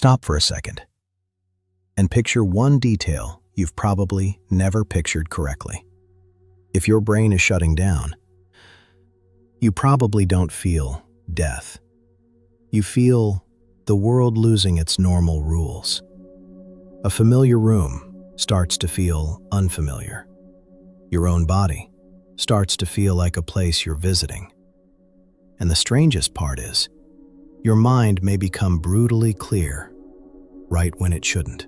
Stop for a second and picture one detail you've probably never pictured correctly. If your brain is shutting down, you probably don't feel death. You feel the world losing its normal rules. A familiar room starts to feel unfamiliar. Your own body starts to feel like a place you're visiting. And the strangest part is, your mind may become brutally clear right when it shouldn't.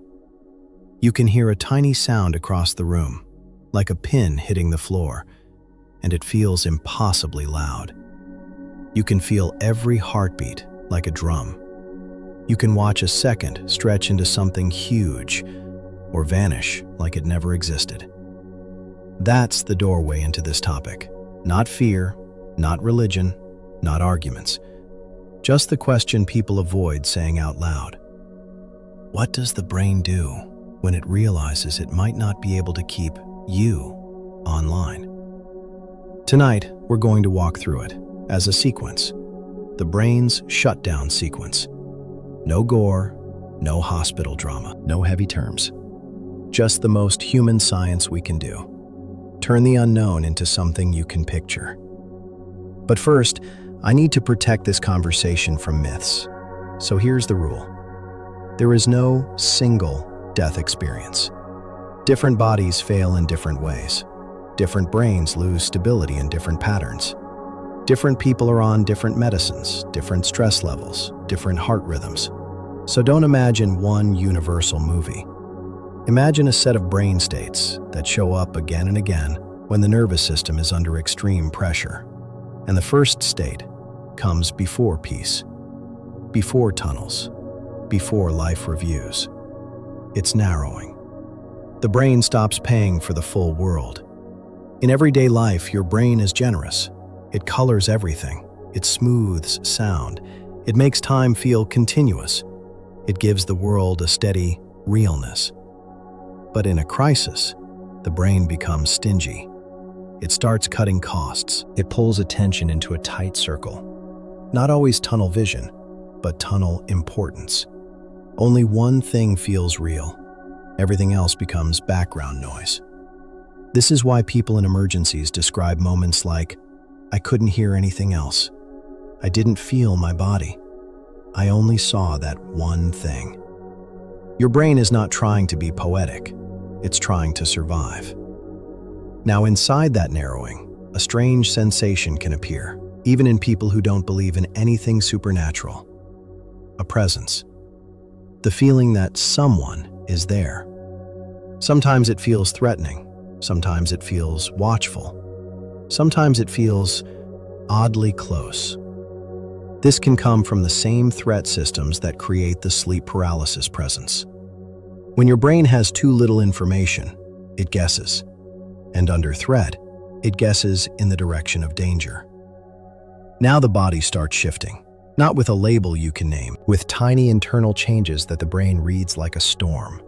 You can hear a tiny sound across the room, like a pin hitting the floor, and it feels impossibly loud. You can feel every heartbeat like a drum. You can watch a second stretch into something huge or vanish like it never existed. That's the doorway into this topic. Not fear, not religion, not arguments. Just the question people avoid saying out loud. What does the brain do when it realizes it might not be able to keep you online? Tonight, we're going to walk through it as a sequence. The brain's shutdown sequence. No gore, no hospital drama, no heavy terms. Just the most human science we can do. Turn the unknown into something you can picture. But first, I need to protect this conversation from myths. So here's the rule. There is no single death experience. Different bodies fail in different ways. Different brains lose stability in different patterns. Different people are on different medicines, different stress levels, different heart rhythms. So don't imagine one universal movie. Imagine a set of brain states that show up again and again when the nervous system is under extreme pressure. And the first state comes before peace, before tunnels, before life reviews. It's narrowing. The brain stops paying for the full world. In everyday life, your brain is generous. It colors everything. It smooths sound. It makes time feel continuous. It gives the world a steady realness. But in a crisis, the brain becomes stingy. It starts cutting costs. It pulls attention into a tight circle. Not always tunnel vision, but tunnel importance. Only one thing feels real. Everything else becomes background noise. This is why people in emergencies describe moments like, I couldn't hear anything else. I didn't feel my body. I only saw that one thing. Your brain is not trying to be poetic. It's trying to survive. Now, inside that narrowing, a strange sensation can appear, even in people who don't believe in anything supernatural. A presence. The feeling that someone is there. Sometimes it feels threatening. Sometimes it feels watchful. Sometimes it feels oddly close. This can come from the same threat systems that create the sleep paralysis presence. When your brain has too little information, it guesses. And under threat, it guesses in the direction of danger. Now the body starts shifting, not with a label you can name, with tiny internal changes that the brain reads like a storm.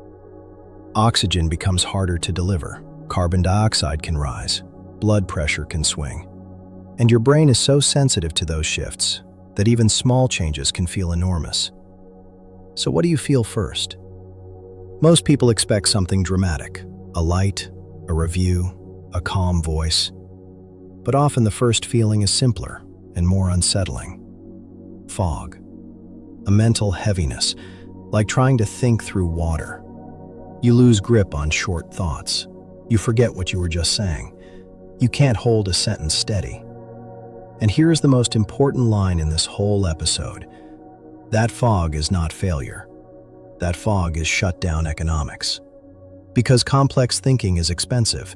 Oxygen becomes harder to deliver, carbon dioxide can rise, blood pressure can swing. And your brain is so sensitive to those shifts that even small changes can feel enormous. So what do you feel first? Most people expect something dramatic, a light, a review, a calm voice. But often the first feeling is simpler and more unsettling. Fog. A mental heaviness, like trying to think through water. You lose grip on short thoughts. You forget what you were just saying. You can't hold a sentence steady. And here's the most important line in this whole episode. That fog is not failure. That fog is shutdown economics. Because complex thinking is expensive,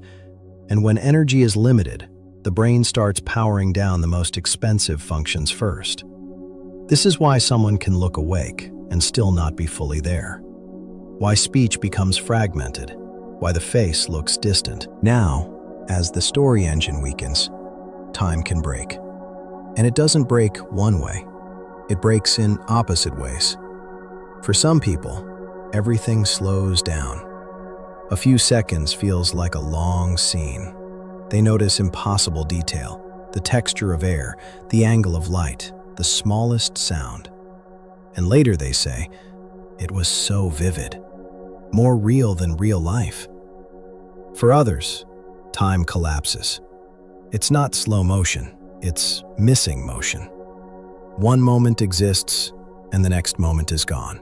and when energy is limited, the brain starts powering down the most expensive functions first. This is why someone can look awake and still not be fully there. Why speech becomes fragmented. Why the face looks distant. Now, as the story engine weakens, time can break. And it doesn't break one way. It breaks in opposite ways. For some people, everything slows down. A few seconds feels like a long scene. They notice impossible detail, the texture of air, the angle of light, the smallest sound. And later they say, It was so vivid, more real than real life. For others, time collapses. It's not slow motion, it's missing motion. One moment exists, and the next moment is gone.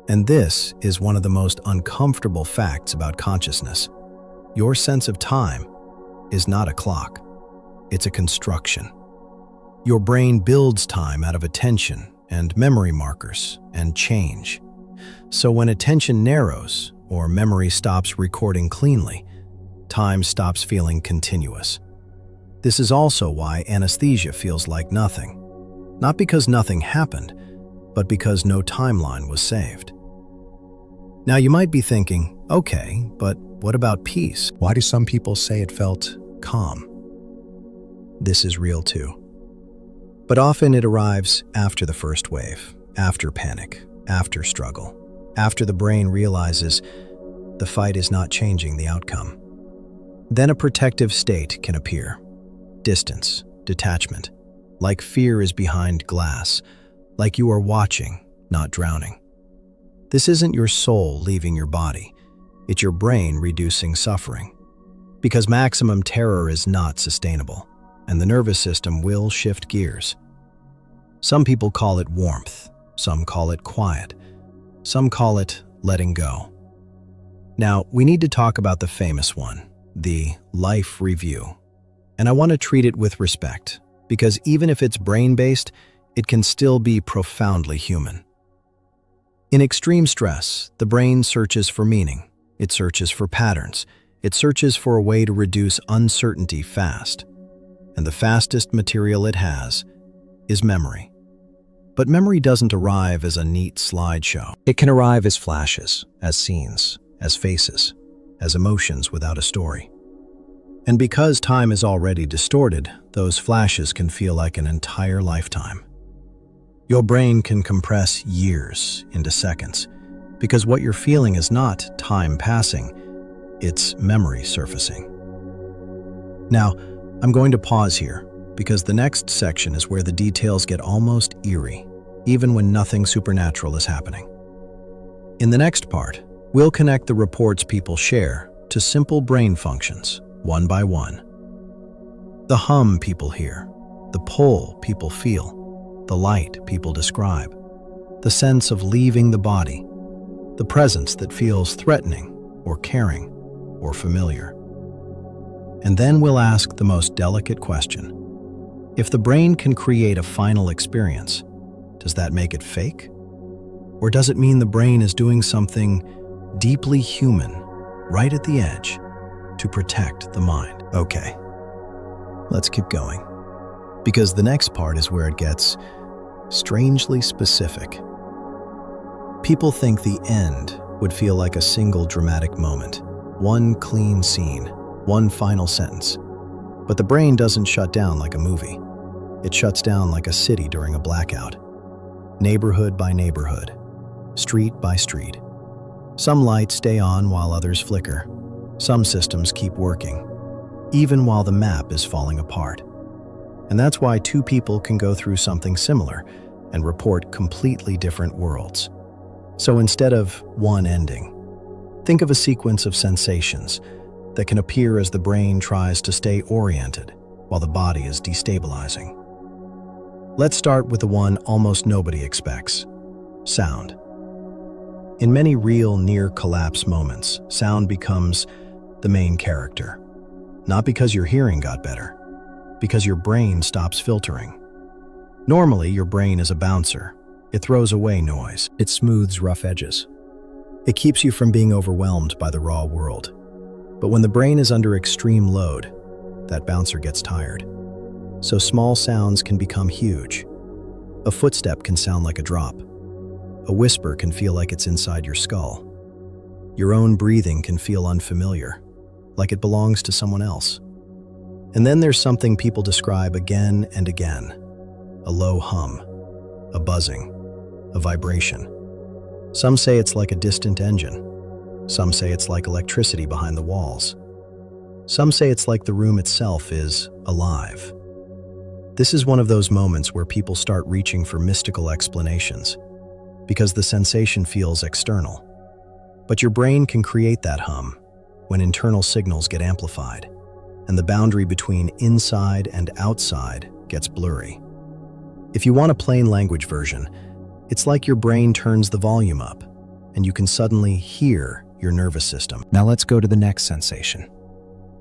And this is one of the most uncomfortable facts about consciousness. Your sense of time is not a clock. It's a construction. Your brain builds time out of attention and memory markers and change. So when attention narrows or memory stops recording cleanly, time stops feeling continuous. This is also why anesthesia feels like nothing. Not because nothing happened, but because no timeline was saved. Now you might be thinking, okay, but what about peace? Why do some people say it felt calm? This is real too. But often it arrives after the first wave, after panic, after struggle, after the brain realizes the fight is not changing the outcome. Then a protective state can appear. Distance, detachment, like fear is behind glass, like you are watching, not drowning. This isn't your soul leaving your body, it's your brain reducing suffering. Because maximum terror is not sustainable, and the nervous system will shift gears. Some people call it warmth, some call it quiet, some call it letting go. Now, we need to talk about the famous one, the life review. And I want to treat it with respect, because even if it's brain-based, it can still be profoundly human. In extreme stress, the brain searches for meaning. It searches for patterns. It searches for a way to reduce uncertainty fast. And the fastest material it has is memory. But memory doesn't arrive as a neat slideshow. It can arrive as flashes, as scenes, as faces, as emotions without a story. And because time is already distorted, those flashes can feel like an entire lifetime. Your brain can compress years into seconds, because what you're feeling is not time passing, it's memory surfacing. Now, I'm going to pause here, because the next section is where the details get almost eerie, even when nothing supernatural is happening. In the next part, we'll connect the reports people share to simple brain functions, one by one. The hum people hear, the pull people feel, the light people describe, the sense of leaving the body, the presence that feels threatening or caring or familiar. And then we'll ask the most delicate question. If the brain can create a final experience, does that make it fake? Or does it mean the brain is doing something deeply human, right at the edge, to protect the mind? Okay, let's keep going. Because the next part is where it gets strangely specific. People think the end would feel like a single dramatic moment, one clean scene, one final sentence. But the brain doesn't shut down like a movie. It shuts down like a city during a blackout. Neighborhood by neighborhood, street by street. Some lights stay on while others flicker. Some systems keep working, even while the map is falling apart. And that's why two people can go through something similar and report completely different worlds. So instead of one ending, think of a sequence of sensations that can appear as the brain tries to stay oriented while the body is destabilizing. Let's start with the one almost nobody expects: sound. In many real near-collapse moments, sound becomes the main character. Not because your hearing got better, because your brain stops filtering. Normally, your brain is a bouncer. It throws away noise. It smooths rough edges. It keeps you from being overwhelmed by the raw world. But when the brain is under extreme load, that bouncer gets tired. So small sounds can become huge. A footstep can sound like a drop. A whisper can feel like it's inside your skull. Your own breathing can feel unfamiliar, like it belongs to someone else. And then there's something people describe again and again: a low hum, a buzzing, a vibration. Some say it's like a distant engine. Some say it's like electricity behind the walls. Some say it's like the room itself is alive. This is one of those moments where people start reaching for mystical explanations, because the sensation feels external. But your brain can create that hum when internal signals get amplified, and the boundary between inside and outside gets blurry. If you want a plain language version, it's like your brain turns the volume up, and you can suddenly hear your nervous system. Now let's go to the next sensation,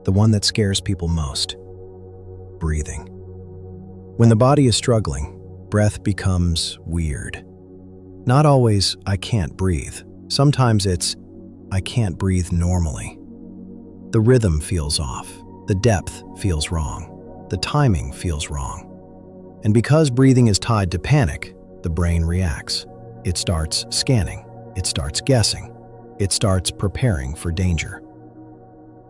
the one that scares people most: breathing. When the body is struggling, breath becomes weird. Not always, "I can't breathe." Sometimes it's, "I can't breathe normally." The rhythm feels off, the depth feels wrong, the timing feels wrong. And because breathing is tied to panic, the brain reacts. It starts scanning, it starts guessing, it starts preparing for danger.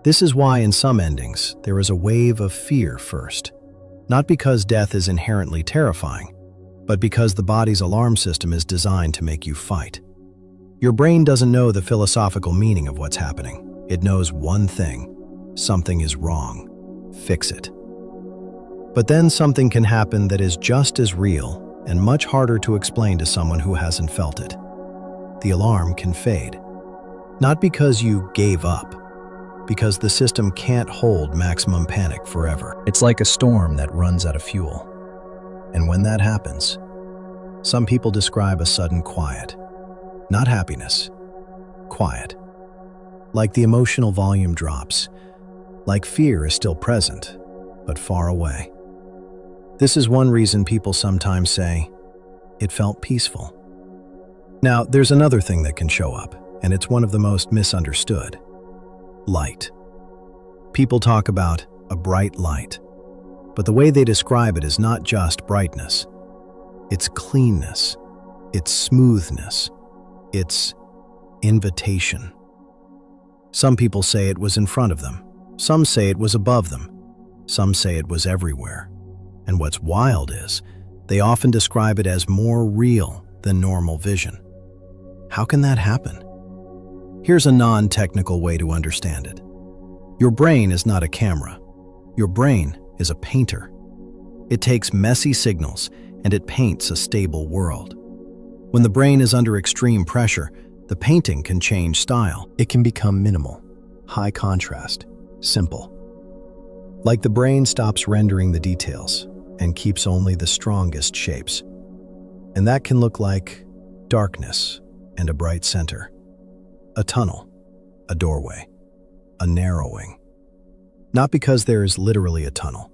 This is why in some endings, there is a wave of fear first. Not because death is inherently terrifying, but because the body's alarm system is designed to make you fight. Your brain doesn't know the philosophical meaning of what's happening. It knows one thing: something is wrong. Fix it. But then something can happen that is just as real and much harder to explain to someone who hasn't felt it. The alarm can fade. Not because you gave up, because the system can't hold maximum panic forever. It's like a storm that runs out of fuel. And when that happens, some people describe a sudden quiet. Not happiness, quiet. Like the emotional volume drops, like fear is still present, but far away. This is one reason people sometimes say, "It felt peaceful." Now, there's another thing that can show up, and it's one of the most misunderstood: light. People talk about a bright light, but the way they describe it is not just brightness. It's cleanness, it's smoothness, it's invitation. Some people say it was in front of them, some say it was above them, some say it was everywhere. And what's wild is, they often describe it as more real than normal vision. How can that happen? Here's a non-technical way to understand it. Your brain is not a camera. Your brain is a painter. It takes messy signals and it paints a stable world. When the brain is under extreme pressure, the painting can change style. It can become minimal, high contrast, simple. Like the brain stops rendering the details and keeps only the strongest shapes. And that can look like darkness and a bright center, a tunnel, a doorway, a narrowing. Not because there is literally a tunnel,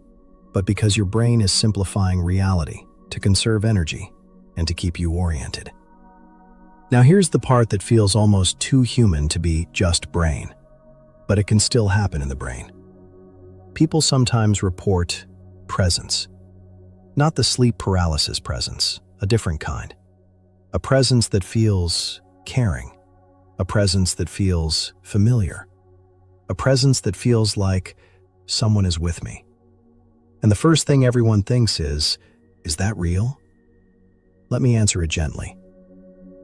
but because your brain is simplifying reality to conserve energy and to keep you oriented. Now here's the part that feels almost too human to be just brain, but it can still happen in the brain. People sometimes report presence. Not the sleep paralysis presence, a different kind. A presence that feels caring. A presence that feels familiar. A presence that feels like someone is with me. And the first thing everyone thinks is that real? Let me answer it gently.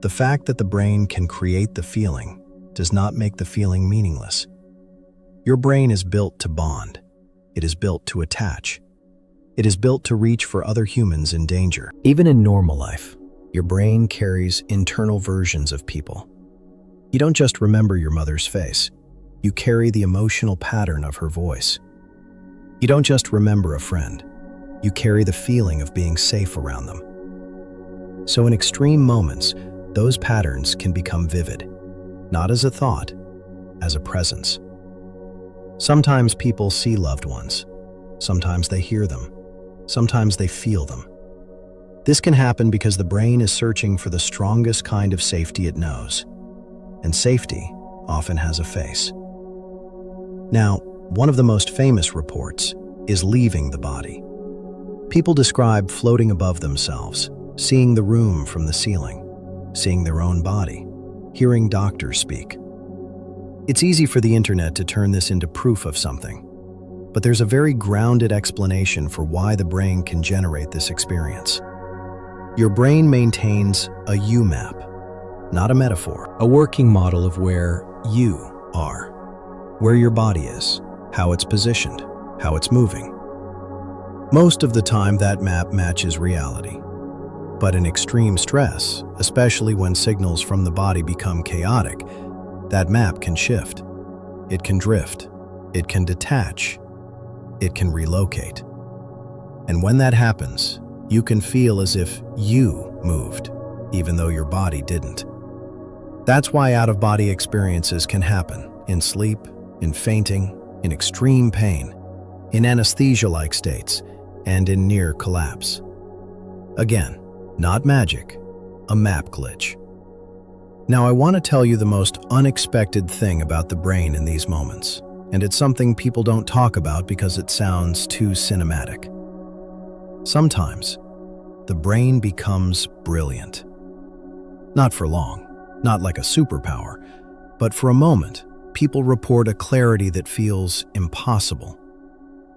The fact that the brain can create the feeling does not make the feeling meaningless. Your brain is built to bond. It is built to attach. It is built to reach for other humans in danger. Even in normal life, your brain carries internal versions of people. You don't just remember your mother's face. You carry the emotional pattern of her voice. You don't just remember a friend. You carry the feeling of being safe around them. So in extreme moments, those patterns can become vivid, not as a thought, as a presence. Sometimes people see loved ones. Sometimes they hear them. Sometimes they feel them. This can happen because the brain is searching for the strongest kind of safety it knows. And safety often has a face. Now, one of the most famous reports is leaving the body. People describe floating above themselves, seeing the room from the ceiling, seeing their own body, hearing doctors speak. It's easy for the internet to turn this into proof of something, but there's a very grounded explanation for why the brain can generate this experience. Your brain maintains a you map, not a metaphor, a working model of where you are, where your body is, how it's positioned, how it's moving. Most of the time, that map matches reality. But in extreme stress, especially when signals from the body become chaotic, that map can shift. It can drift. It can detach. It can relocate. And when that happens, you can feel as if you moved, even though your body didn't. That's why out-of-body experiences can happen in sleep, in fainting, in extreme pain, in anesthesia-like states, and in near collapse. Again, not magic, a map glitch. Now, I want to tell you the most unexpected thing about the brain in these moments, and it's something people don't talk about because it sounds too cinematic. Sometimes, the brain becomes brilliant. Not for long, not like a superpower, but for a moment, people report a clarity that feels impossible.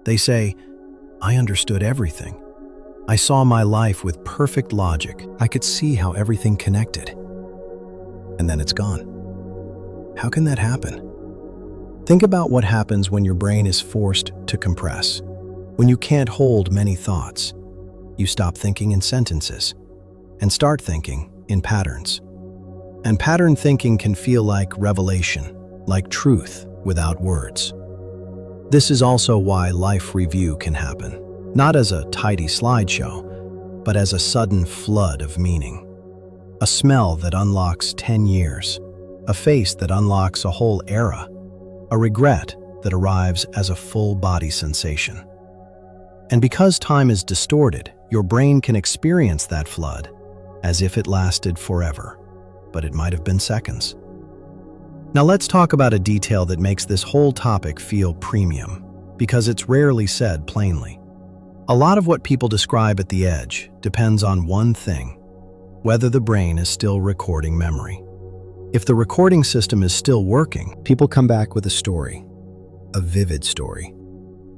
They say, "I understood everything. I saw my life with perfect logic. I could see how everything connected." And then it's gone. How can that happen? Think about what happens when your brain is forced to compress. When you can't hold many thoughts, you stop thinking in sentences and start thinking in patterns. And pattern thinking can feel like revelation, like truth without words. This is also why life review can happen, not as a tidy slideshow, but as a sudden flood of meaning. A smell that unlocks 10 years, a face that unlocks a whole era, a regret that arrives as a full-body sensation. And because time is distorted, your brain can experience that flood as if it lasted forever, but it might have been seconds. Now let's talk about a detail that makes this whole topic feel premium, because it's rarely said plainly. A lot of what people describe at the edge depends on one thing: whether the brain is still recording memory. If the recording system is still working, people come back with a story, a vivid story.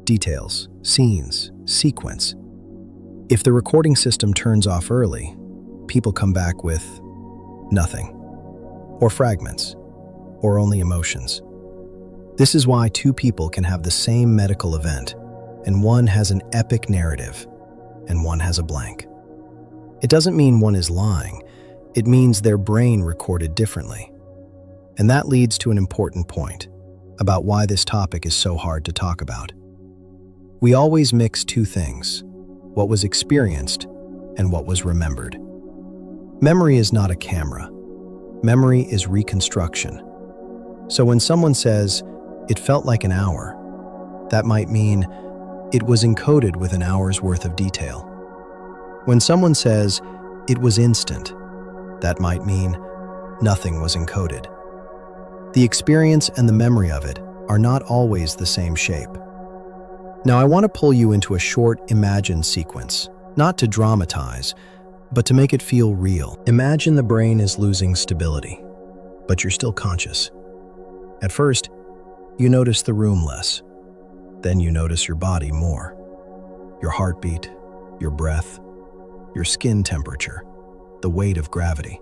Details, scenes, sequence. If the recording system turns off early, people come back with nothing, or fragments, or only emotions. This is why two people can have the same medical event, and one has an epic narrative, and one has a blank. It doesn't mean one is lying, it means their brain recorded differently. And that leads to an important point about why this topic is so hard to talk about. We always mix two things: what was experienced and what was remembered. Memory is not a camera. Memory is reconstruction. So when someone says, "It felt like an hour," that might mean it was encoded with an hour's worth of detail. When someone says, "It was instant," that might mean nothing was encoded. The experience and the memory of it are not always the same shape. Now I want to pull you into a short imagined sequence, not to dramatize, but to make it feel real. Imagine the brain is losing stability, but you're still conscious. At first, you notice the room less. Then you notice your body more. Your heartbeat, your breath, your skin temperature, the weight of gravity.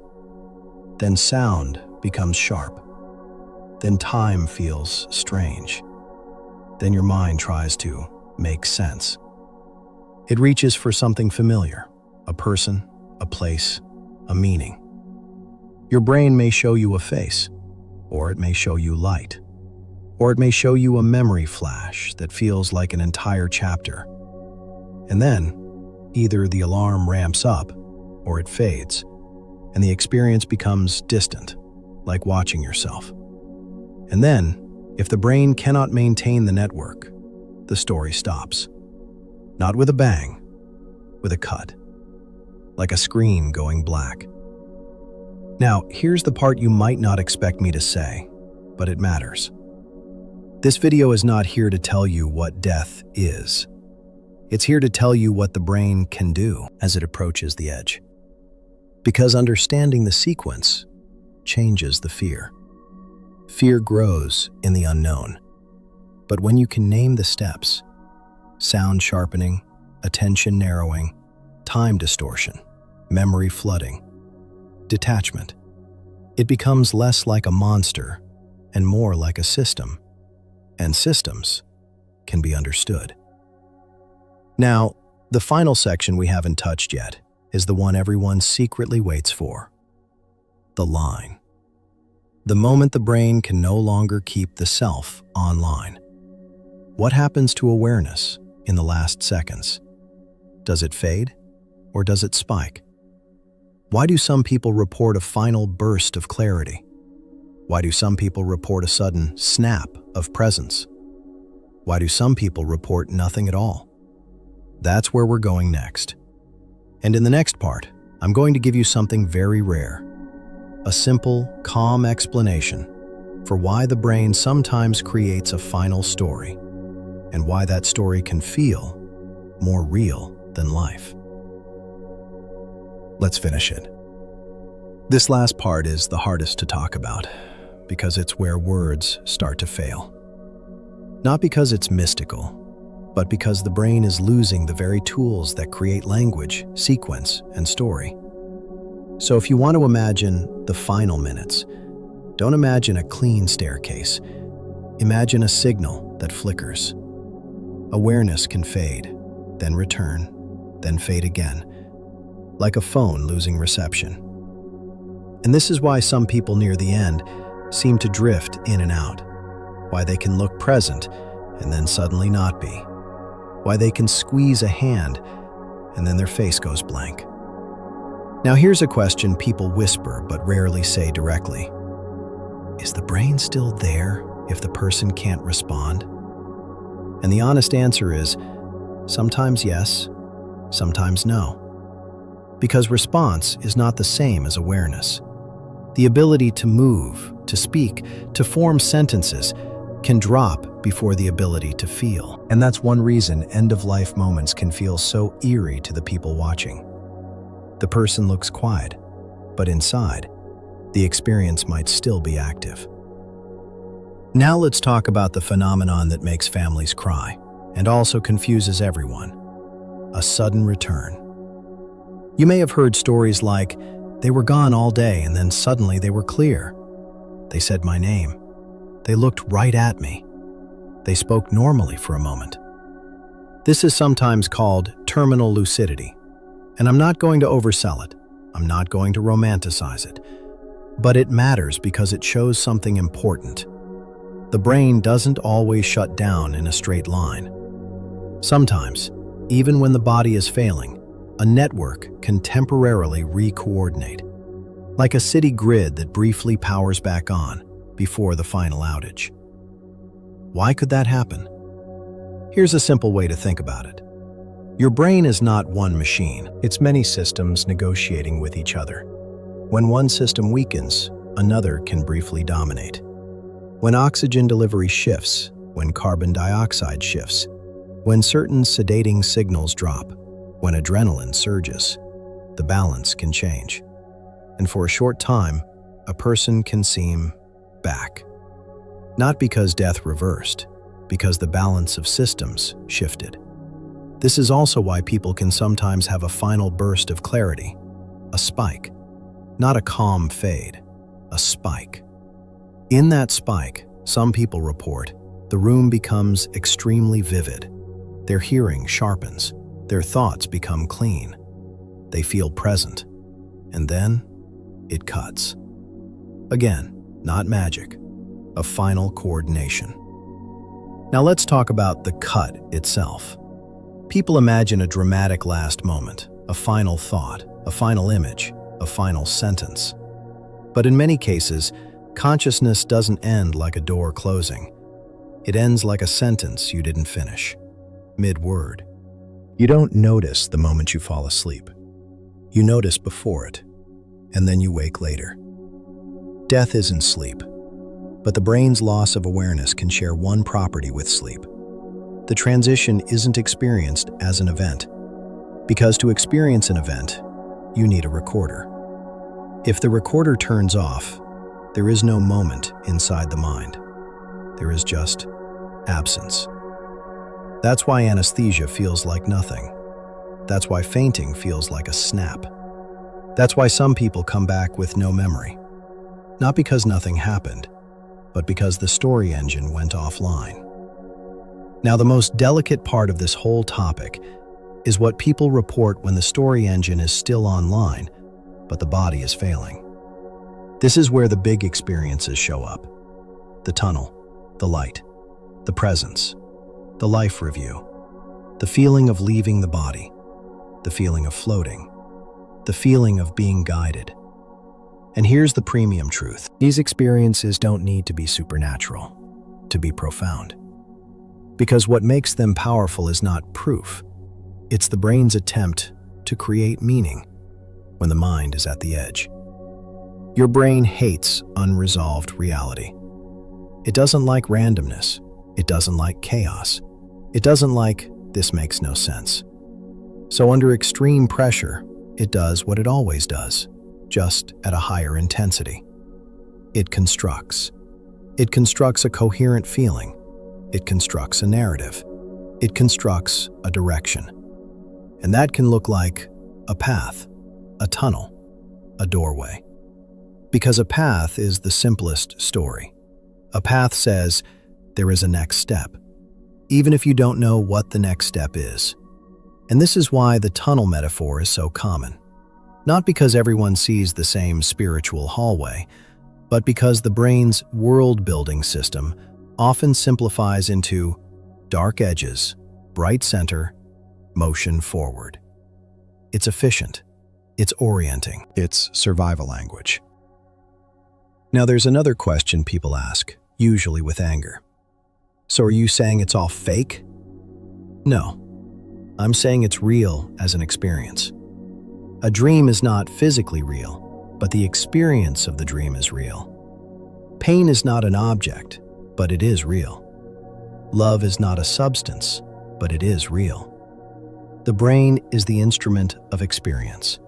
Then sound becomes sharp. Then time feels strange. Then your mind tries to make sense. It reaches for something familiar, a person, a place, a meaning. Your brain may show you a face, or it may show you light, or it may show you a memory flash that feels like an entire chapter. And then, either the alarm ramps up, or it fades, and the experience becomes distant, like watching yourself. And then, if the brain cannot maintain the network, the story stops. Not with a bang, with a cut. Like a screen going black. Now, here's the part you might not expect me to say, but it matters. This video is not here to tell you what death is. It's here to tell you what the brain can do as it approaches the edge. Because understanding the sequence changes the fear. Fear grows in the unknown. But when you can name the steps, sound sharpening, attention narrowing, time distortion, memory flooding, detachment, it becomes less like a monster and more like a system, and systems can be understood. Now, the final section we haven't touched yet is the one everyone secretly waits for: the line. The moment the brain can no longer keep the self online. What happens to awareness in the last seconds? Does it fade, or does it spike? Why do some people report a final burst of clarity? Why do some people report a sudden snap of presence? Why do some people report nothing at all? That's where we're going next. And in the next part, I'm going to give you something very rare. A simple, calm explanation for why the brain sometimes creates a final story, and why that story can feel more real than life. Let's finish it. This last part is the hardest to talk about, because it's where words start to fail. Not because it's mystical, but because the brain is losing the very tools that create language, sequence, and story. So if you want to imagine the final minutes, don't imagine a clean staircase. Imagine a signal that flickers. Awareness can fade, then return, then fade again, like a phone losing reception. And this is why some people near the end seem to drift in and out, why they can look present and then suddenly not be, why they can squeeze a hand and then their face goes blank. Now here's a question people whisper but rarely say directly. Is the brain still there if the person can't respond? And the honest answer is, sometimes yes, sometimes no. Because response is not the same as awareness. The ability to move, to speak, to form sentences can drop before the ability to feel. And that's one reason end-of-life moments can feel so eerie to the people watching. The person looks quiet, but inside, the experience might still be active. Now let's talk about the phenomenon that makes families cry and also confuses everyone: a sudden return. You may have heard stories like, they were gone all day and then suddenly they were clear. They said my name. They looked right at me. They spoke normally for a moment. This is sometimes called terminal lucidity. And I'm not going to oversell it. I'm not going to romanticize it. But it matters because it shows something important. The brain doesn't always shut down in a straight line. Sometimes, even when the body is failing, a network can temporarily re-coordinate, like a city grid that briefly powers back on before the final outage. Why could that happen? Here's a simple way to think about it. Your brain is not one machine. It's many systems negotiating with each other. When one system weakens, another can briefly dominate. When oxygen delivery shifts, when carbon dioxide shifts, when certain sedating signals drop, when adrenaline surges, the balance can change. And for a short time, a person can seem back. Not because death reversed, because the balance of systems shifted. This is also why people can sometimes have a final burst of clarity, a spike, not a calm fade, a spike. In that spike, some people report, the room becomes extremely vivid. Their hearing sharpens. Their thoughts become clean. They feel present. And then, it cuts. Again, not magic, a final coordination. Now let's talk about the cut itself. People imagine a dramatic last moment, a final thought, a final image, a final sentence. But in many cases, consciousness doesn't end like a door closing. It ends like a sentence you didn't finish, mid-word. You don't notice the moment you fall asleep. You notice before it, and then you wake later. Death isn't sleep, but the brain's loss of awareness can share one property with sleep. The transition isn't experienced as an event, because to experience an event, you need a recorder. If the recorder turns off, there is no moment inside the mind. There is just absence. That's why anesthesia feels like nothing. That's why fainting feels like a snap. That's why some people come back with no memory. Not because nothing happened, but because the story engine went offline. Now, the most delicate part of this whole topic is what people report when the story engine is still online, but the body is failing. This is where the big experiences show up. The tunnel, the light, the presence, the life review, the feeling of leaving the body, the feeling of floating, the feeling of being guided. And here's the premium truth. These experiences don't need to be supernatural to be profound. Because what makes them powerful is not proof. It's the brain's attempt to create meaning when the mind is at the edge. Your brain hates unresolved reality. It doesn't like randomness. It doesn't like chaos. It doesn't like, this makes no sense. So under extreme pressure, it does what it always does, just at a higher intensity. It constructs. It constructs a coherent feeling. It constructs a narrative. It constructs a direction. And that can look like a path, a tunnel, a doorway. Because a path is the simplest story. A path says there is a next step, even if you don't know what the next step is. And this is why the tunnel metaphor is so common. Not because everyone sees the same spiritual hallway, but because the brain's world-building system often simplifies into dark edges, bright center, motion forward. It's efficient. It's orienting. It's survival language. Now there's another question people ask, usually with anger. So are you saying it's all fake? No. I'm saying it's real as an experience. A dream is not physically real, but the experience of the dream is real. Pain is not an object, but it is real. Love is not a substance, but it is real. The brain is the instrument of experience.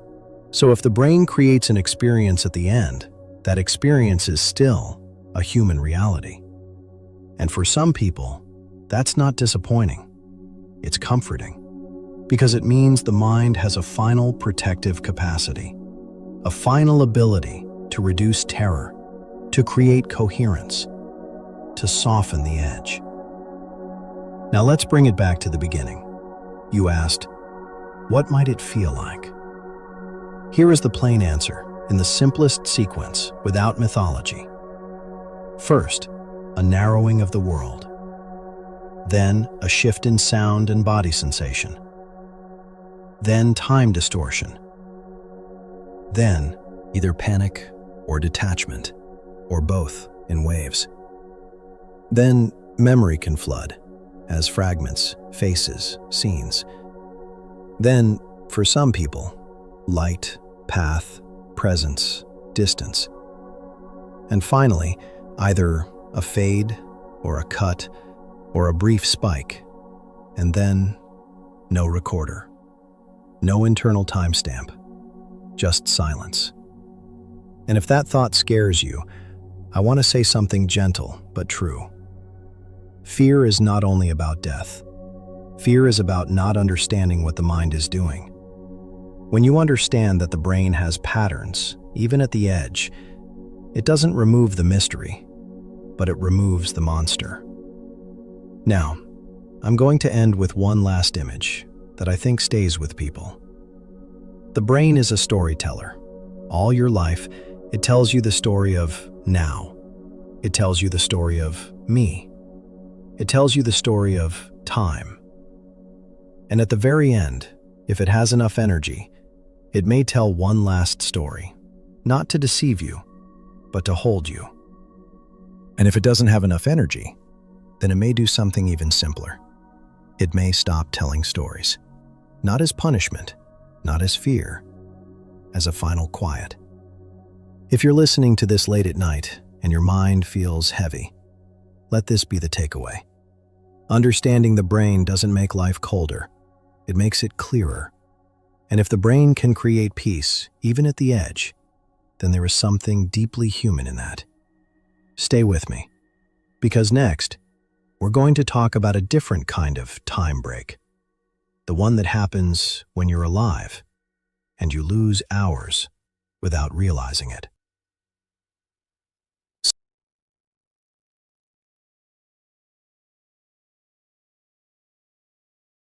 So if the brain creates an experience at the end, that experience is still a human reality. And for some people, that's not disappointing. It's comforting. Because it means the mind has a final protective capacity, a final ability to reduce terror, to create coherence, to soften the edge. Now let's bring it back to the beginning. You asked, what might it feel like? Here is the plain answer, in the simplest sequence, without mythology. First, a narrowing of the world. Then, a shift in sound and body sensation. Then, time distortion. Then, either panic or detachment, or both in waves. Then, memory can flood, as fragments, faces, scenes. Then, for some people, light, path, presence, distance. And finally, either a fade or a cut or a brief spike, and then no recorder, no internal timestamp, just silence. And if that thought scares you, I want to say something gentle but true. Fear is not only about death. Fear is about not understanding what the mind is doing. When you understand that the brain has patterns, even at the edge, it doesn't remove the mystery, but it removes the monster. Now, I'm going to end with one last image that I think stays with people. The brain is a storyteller. All your life, it tells you the story of now. It tells you the story of me. It tells you the story of time. And at the very end, if it has enough energy, it may tell one last story, not to deceive you, but to hold you. And if it doesn't have enough energy, then it may do something even simpler. It may stop telling stories, not as punishment, not as fear, as a final quiet. If you're listening to this late at night and your mind feels heavy, let this be the takeaway. Understanding the brain doesn't make life colder. It makes it clearer. And if the brain can create peace, even at the edge, then there is something deeply human in that. Stay with me, because next, we're going to talk about a different kind of time break. The one that happens when you're alive, and you lose hours without realizing it.